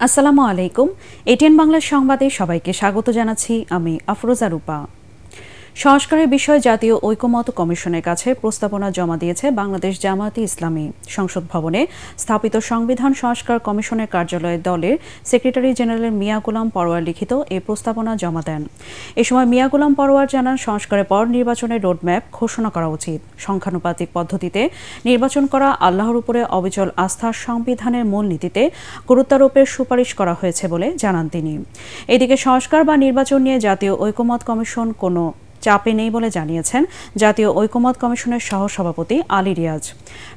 আসসালামু আলাইকুম। এটিএন বাংলার সংবাদে সবাইকে স্বাগত জানাচ্ছি আমি আফরোজা রূপা। সংস্কারের বিষয়ে জাতীয় ঐকমত্য কমিশনের কাছে প্রস্তাবনা জমা দিয়েছে বাংলাদেশ জামায়াতে ইসলামী। সংসদ ভবনে স্থাপিত সংবিধান সংস্কার কমিশনের কার্যালয়ে দলের সেক্রেটারি জেনারেল মিয়া গোলাম পরোয়ার লিখিত এই প্রস্তাবনা জমা দেন। এ সময় মিয়া গোলাম পরোয়ার জানান, সংস্কারের পর নির্বাচনের রোডম্যাপ ঘোষণা করা উচিত। সংখ্যানুপাতিক পদ্ধতিতে নির্বাচন করা, আল্লাহর উপরে অবিচল আস্থা সংবিধানের মূলনীতিতে গুরুত্বারোপের সুপারিশ করা হয়েছে বলে জানান তিনি। এদিকে সংস্কার বা নির্বাচন নিয়ে জাতীয় ঐকমত্য কমিশন কোনো চাপে নেই বলে জানিয়েছেন জাতীয় ঐকমত্য কমিশনের সহসভাপতি আলী রিয়াজ।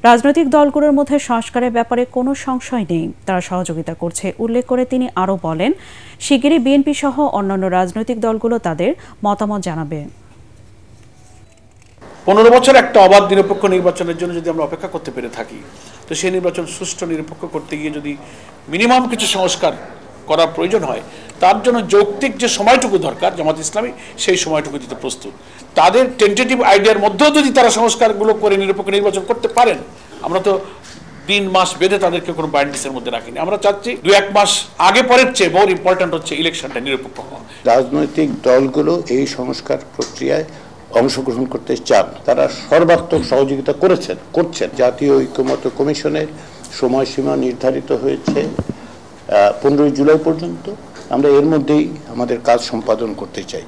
রাজনৈতিক দলগুলোর মধ্যে সংস্কারের ব্যাপারে কোনো সংশয় নেই, তারা সহযোগিতা করছে উল্লেখ করে তিনি আরও বলেন, শিগগিরই বিএনপি সহ অন্যান্য রাজনৈতিক দলগুলো তাদের মতামত জানাবে। 15 বছর একটা অবাধ নিরপেক্ষ নির্বাচনের জন্য যদি আমরা অপেক্ষা করতে পেরে থাকি, তো সেই নির্বাচন সুষ্ঠু নিরপেক্ষ করতে গিয়ে যদি মিনিমাম কিছু সংস্কার করার প্রয়োজন হয়, তার জন্য যৌক্তিক যে সময়টুকু দরকার জামাত ইসলামী সেই সময়টুকু দিতে প্রস্তুত। তাদের টেন্টেটিভ আইডিয়ার মধ্যেও যদি তারা সংস্কারগুলো করে নিরপেক্ষ নির্বাচন করতে পারেন, আমরা তো দিন মাস বেঁধে তাদেরকে কোনো বাইন্ডিংসের মধ্যে রাখিনি। আমরা চাচ্ছি 2-1 মাস আগে পরের চেয়ে বহু ইম্পর্টেন্ট হচ্ছে ইলেকশনটা নিরপেক্ষ হওয়া। রাজনৈতিক দলগুলো এই সংস্কার প্রক্রিয়ায় অংশগ্রহণ করতে চান, তারা সর্বাত্মক সহযোগিতা করছেন। জাতীয় ঐকমত্য কমিশনের সময়সীমা নির্ধারিত হয়েছে 15 জুলাই পর্যন্ত। আমরা এর মধ্যেই আমাদের কাজ সম্পাদন করতে চাই।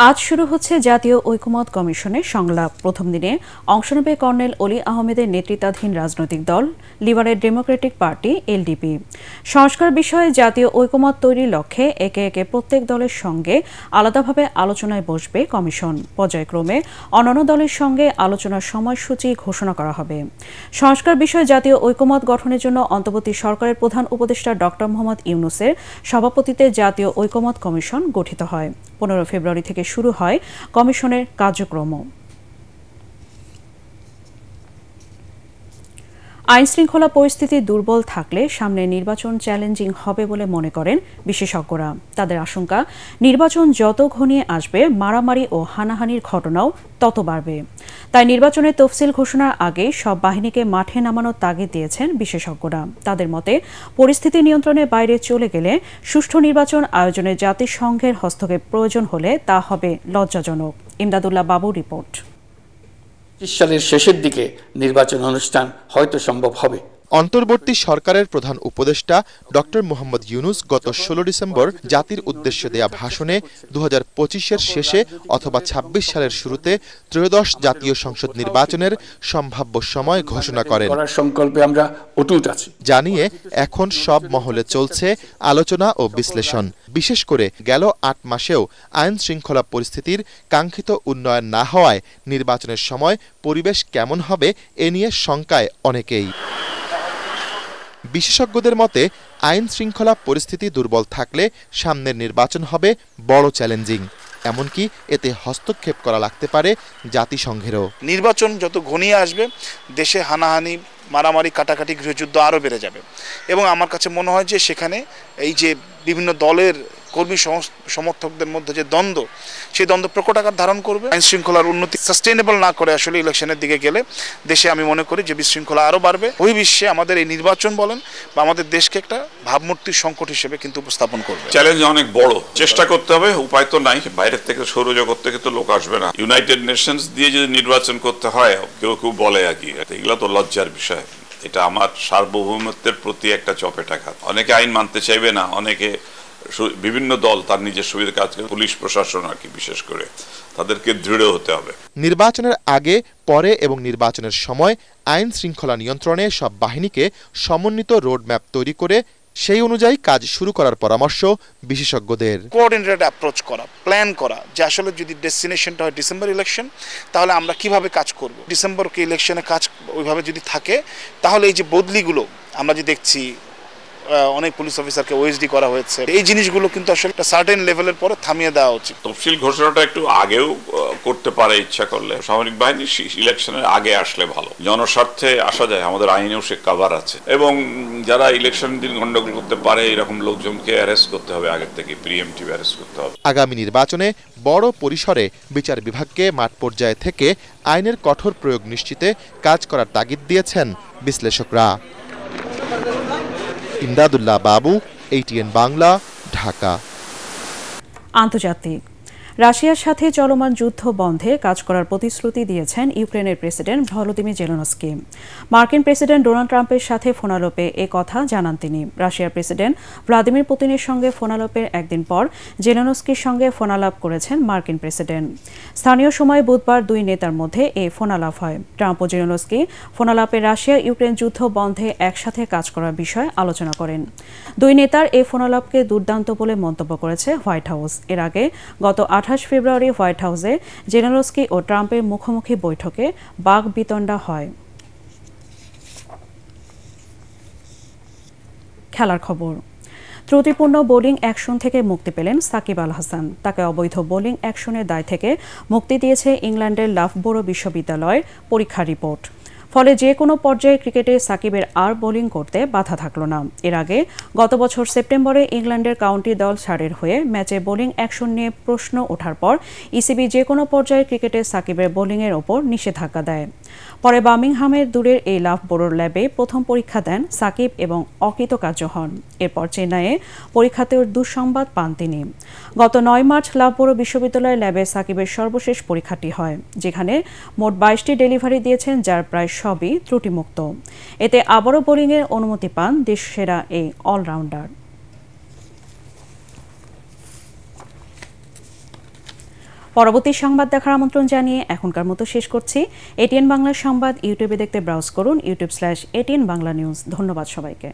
আজ শুরু হচ্ছে জাতীয় ঐকমত্য কমিশনের সংলাপ। প্রথম দিনে অংশ নেবে কর্নেল অলি আহমেদের নেতৃত্বাধীন রাজনৈতিক দল লিবারেল ডেমোক্রেটিক পার্টি এলডিপি। সংস্কার বিষয়ে জাতীয় ঐকমত্য তৈরির লক্ষ্যে একে একে প্রত্যেক দলের সঙ্গে আলাদাভাবে আলোচনায় বসবে কমিশন। পর্যায়ক্রমে অন্যান্য দলের সঙ্গে আলোচনার সময়সূচি ঘোষণা করা হবে। সংস্কার বিষয়ে জাতীয় ঐকমত্য গঠনের জন্য অন্তর্বর্তী সরকারের প্রধান উপদেষ্টা ডক্টর মোহাম্মদ ইউনূসের সভাপতিত্বে জাতীয় ঐকমত্য কমিশন গঠিত হয়। 15 ফেব্রুয়ারি থেকে শুরু হয় কমিশনের কার্যক্রম। আইনশৃঙ্খলা পরিস্থিতি দুর্বল থাকলে সামনে নির্বাচন চ্যালেঞ্জিং হবে বলে মনে করেন বিশেষজ্ঞরা। তাদের আশঙ্কা, নির্বাচন যত ঘনিয়ে আসবে মারামারি ও হানাহানির ঘটনাও তত বাড়বে। তাই নির্বাচনের তফসিল ঘোষণার আগে সব বাহিনীকে মাঠে নামানোর তাগিদ দিয়েছেন বিশেষজ্ঞরা। তাদের মতে, পরিস্থিতি নিয়ন্ত্রণের বাইরে চলে গেলে সুষ্ঠু নির্বাচন আয়োজনে জাতিসংঘের হস্তক্ষেপ প্রয়োজন হলে তা হবে লজ্জাজনক। ইমদাদুল্লাহ বাবু রিপোর্ট। 2025 সালের শেষের দিকে নির্বাচন অনুষ্ঠান হয়তো সম্ভব হবে। অন্তর্বর্তী সরকারের প্রধান উপদেষ্টা ডক্টর মোহাম্মদ ইউনূস গত 16 ডিসেম্বর জাতির উদ্দেশ্যে দেয়া ভাষণে 2025-এর শেষে অথবা 26 সালের শুরুতে ত্রয়োদশ জাতীয় সংসদ নির্বাচনের সম্ভাব্য সময় ঘোষণা করেন। সংকল্পে আমরা অটুট আছি জানিয়ে এখন সব মহলে চলছে আলোচনা ও বিশ্লেষণ। বিশেষ করে গেল 8 মাসেও আইন শৃঙ্খলা পরিস্থিতির কাঙ্ক্ষিত উন্নয়ন না হওয়ায় নির্বাচনের সময় পরিবেশ কেমন হবে এ নিয়ে শঙ্কায় অনেকেই। বিশেষজ্ঞদের মতে, আইন শৃঙ্খলা পরিস্থিতি দুর্বল থাকলে সামনের নির্বাচন হবে বড় চ্যালেঞ্জিং। এমনকি এতে হস্তক্ষেপ করা লাগতে পারে জাতিসংঘেরও। নির্বাচন যত ঘনিয়ে আসবে, দেশে হানাহানি, মারামারি, কাটাকাটি, গৃহযুদ্ধ আরও বেড়ে যাবে। এবং আমার কাছে মনে হয় যে সেখানে এই যে বিভিন্ন দলের কর্মী সমর্থকদের মধ্যে যে দ্বন্দ্ব, সেই দ্বন্দ্ব প্রকট আকার ধারণ করবে। আইন শৃঙ্খলার উন্নতি সাস্টেইনেবল না করে আসলে ইলেকশনের দিকে গেলে দেশে আমি মনে করি যে বিশৃঙ্খলা আরও বাড়বে। ওই বিশ্বে আমাদের এই নির্বাচন বলেন বা আমাদের দেশকে একটা ভাবমূর্তির সংকট হিসেবে কিন্তু উপস্থাপন করবে। চ্যালেঞ্জ অনেক বড়, চেষ্টা করতে হবে, উপায় তো নাই। বাইরের থেকে সৌরজগৎ থেকে তো লোক আসবে না। ইউনাইটেড নেশনস দিয়ে যদি নির্বাচন করতে হয়, কেউ কেউ বলে আর কি, এগুলো তো লজ্জার বিষয়। এটা আমার সার্বভৌমত্বের প্রতি একটা চপেটাঘাত। অনেকে আইন মানতে চাইবে না, অনেকে বিভিন্ন দল তার নিজের সুবিধা কাজ করে, পুলিশ প্রশাসন আর কি, বিশেষ করে তাদেরকে দৃঢ় হতে হবে। নির্বাচনের আগে, পরে এবং নির্বাচনের সময় আইন শৃঙ্খলা নিয়ন্ত্রণে সব বাহিনীকে সমন্বিত রোডম্যাপ তৈরি করে সেই অনুযায়ী কাজ শুরু করার পরামর্শ বিশেষজ্ঞদের। কোঅর্ডিনেটেড অ্যাপ্রোচ করা, প্ল্যান করা, যে আসলে যদি ডেস্টিনেশনটা হয় ডিসেম্বর ইলেকশন, তাহলে আমরা কিভাবে কাজ করব। ডিসেম্বরকে ইলেকশনে কাজ ওইভাবে যদি থাকে, তাহলে এই যে বদলিগুলো আমরা যে দেখছি, অনেক পুলিশ অফিসারকে ওএসডি করা হয়েছে, এই জিনিসগুলো কিন্তু আসলে একটা সার্টেন লেভেলের পরে থামিয়ে দেওয়া উচিত। তফসিল ঘোষণাটা একটু আগেও করতে পারে ইচ্ছা করলে। সামরিক বাহিনী ইলেকশনের আগে আসলে ভালো, জনস্বার্থে আসা যায়, আমাদের আইনেও সে কভার আছে। এবং যারা ইলেকশন দিন গন্ডগোল করতে পারে এরকম লোকজনকে অ্যারেস্ট করতে হবে, আগের থেকে প্রিএমটিভ অ্যারেস্ট করতে হবে। আগামী নির্বাচনে বড় পরিসরে বিচার বিভাগকে মাঠ পর্যায়ে থেকে আইনের কঠোর প্রয়োগ নিশ্চিতে কাজ করার তাগিদ দিয়েছেন বিশ্লেষকরা। ইমদাদুল্লাহ বাবু, ATN বাংলা, ঢাকা। আন্তর্জাতিক। রাশিয়ার সাথে চলমান যুদ্ধ বন্ধে কাজ করার প্রতিশ্রুতি দিয়েছেন ইউক্রেনের প্রেসিডেন্ট ভলোদিমির জেলেনস্কি। মার্কিন প্রেসিডেন্ট ডোনাল্ড ট্রাম্পের সাথে ফোনালাপে এ কথা জানান তিনি। রাশিয়ার প্রেসিডেন্ট ভ্লাদিমির পুতিনের সঙ্গে ফোনালাপের একদিন পর জেলেনস্কির সঙ্গে ফোনালাপ করেছেন মার্কিন প্রেসিডেন্ট। স্থানীয় সময় বুধবার দুই নেতার মধ্যে এই ফোনালাপ হয়। ট্রাম্প ও জেলেনস্কি ফোনালাপে রাশিয়া ইউক্রেন যুদ্ধ বন্ধে একসাথে কাজ করার বিষয়ে আলোচনা করেন। দুই নেতার এই ফোনালাপকে দুর্দান্ত বলে মন্তব্য করেছে হোয়াইট হাউস। এর আগে গত 28 ফেব্রুয়ারি হোয়াইট হাউসে জেলেনস্কি ও ট্রাম্পের মুখোমুখি বৈঠকে বাকবিতণ্ডা হয়। খেলার খবর। ত্রুটিপূর্ণ বোলিং অ্যাকশন থেকে মুক্তি পেলেন সাকিব আল হাসান। তাকে অবৈধ বোলিং অ্যাকশনের দায় থেকে মুক্তি দিয়েছে ইংল্যান্ডের লাফবোরো বিশ্ববিদ্যালয়ের পরীক্ষার রিপোর্ট। ফলে যে কোনো পর্যায়ে ক্রিকেটে সাকিবের আর বোলিং করতে বাধা থাকল না। এর আগে গত বছর সেপ্টেম্বরে ইংল্যান্ডের কাউন্টি দল সারের হয়ে ম্যাচে বোলিং অ্যাকশন নিয়ে প্রশ্ন ওঠার পর ইসিবি যে কোনো পর্যায়ে ক্রিকেটে সাকিবের বোলিংয়ের ওপর নিষেধাজ্ঞা দেয়। পরে বার্মিংহামের দূরের এই লাফবোরোর ল্যাবে প্রথম পরীক্ষা দেন সাকিব এবং অকৃতকার্য হন। এরপর চেন্নাইয়ে পরীক্ষাতেও দুঃসংবাদ পান তিনি। গত 9 মার্চ লাফবোরো বিশ্ববিদ্যালয়ের ল্যাবে সাকিবের সর্বশেষ পরীক্ষাটি হয়, যেখানে মোট 22টি ডেলিভারি দিয়েছেন, যার প্রায় সবই ত্রুটিমুক্ত। এতে আবারও বোলিংয়ের অনুমতি পান দেশসেরা এই অলরাউন্ডার। পরবর্তী সংবাদ দেখার আমন্ত্রণ জানিয়ে এখনকার মতো শেষ করছি। ATN বাংলা সংবাদ ইউটিউবে দেখতে ব্রাউজ করুন youtube/ATN বাংলা নিউজ। ধন্যবাদ সবাইকে।